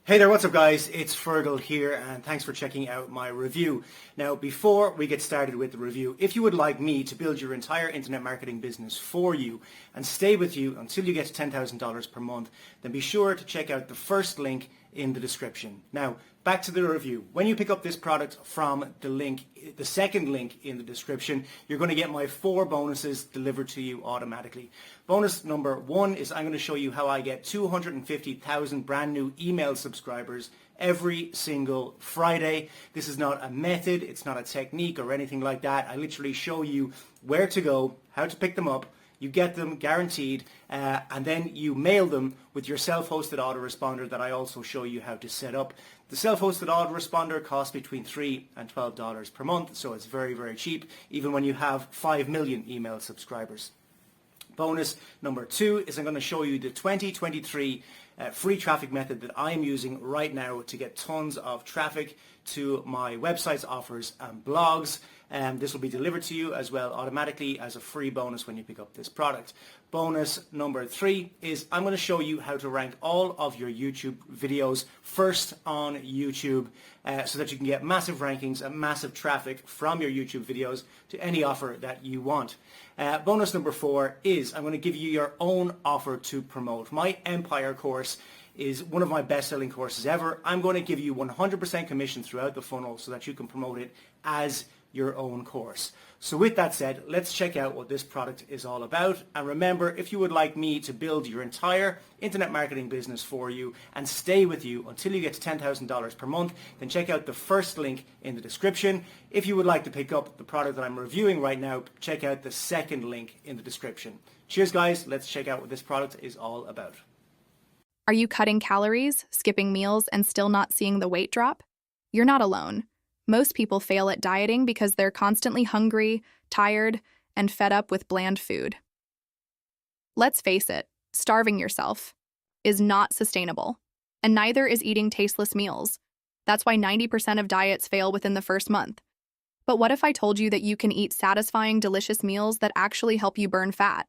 Hey there, what's up guys? It's Fergal here and thanks for checking out my review. Now before we get started with the review, if you would like me to build your entire internet marketing business for you and stay with you until you get to $10,000 per month, then be sure to check out the first link in the description. Now back to the review. When you pick up this product from the second link in the description, you're going to get my 4 bonuses delivered to you automatically. Bonus number 1 is I'm going to show you how I get 250,000 brand new email subscribers every single Friday. This is not a method, it's not a technique or anything like that. I literally show you where to go, how to pick them up. You get them guaranteed, and then you mail them with your self-hosted autoresponder that I also show you how to set up. The self-hosted autoresponder costs between $3 and $12 per month, so it's very, very cheap, even when you have 5 million email subscribers. Bonus number 2 is I'm going to show you the 2023 free traffic method that I am using right now to get tons of traffic to my websites, offers and blogs. This will be delivered to you as well automatically as a free bonus when you pick up this product. Bonus number 3 is I'm going to show you how to rank all of your YouTube videos first on YouTube so that you can get massive rankings and massive traffic from your YouTube videos to any offer that you want. Bonus number 4 is I'm going to give you your own offer to promote. My Empire course is one of my best-selling courses ever. I'm going to give you 100% commission throughout the funnel so that you can promote it as your own course. So with that said, let's check out what this product is all about. And remember, if you would like me to build your entire internet marketing business for you and stay with you until you get to $10,000 per month, then check out the first link in the description. If you would like to pick up the product that I'm reviewing right now, check out the second link in the description. Cheers guys, let's check out what this product is all about. Are you cutting calories, skipping meals, and still not seeing the weight drop? You're not alone. Most people fail at dieting because they're constantly hungry, tired, and fed up with bland food. Let's face it, starving yourself is not sustainable, and neither is eating tasteless meals. That's why 90% of diets fail within the first month. But what if I told you that you can eat satisfying, delicious meals that actually help you burn fat?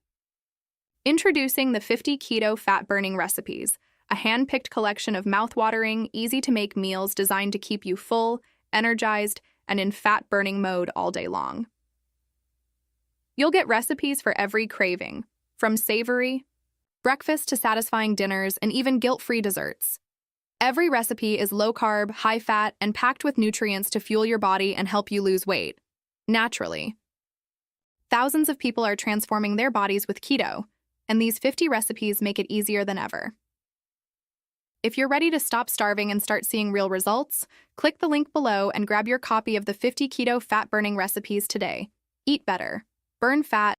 Introducing the 50 Keto Fat-Burning Recipes, a hand-picked collection of mouth-watering, easy-to-make meals designed to keep you full, energized, and in fat-burning mode all day long. You'll get recipes for every craving, from savory breakfast to satisfying dinners and even guilt-free desserts. Every recipe is low-carb, high-fat, and packed with nutrients to fuel your body and help you lose weight, naturally. Thousands of people are transforming their bodies with keto, and these 50 recipes make it easier than ever. If you're ready to stop starving and start seeing real results, click the link below and grab your copy of the 50 Keto Fat Burning Recipes today. Eat better, burn fat,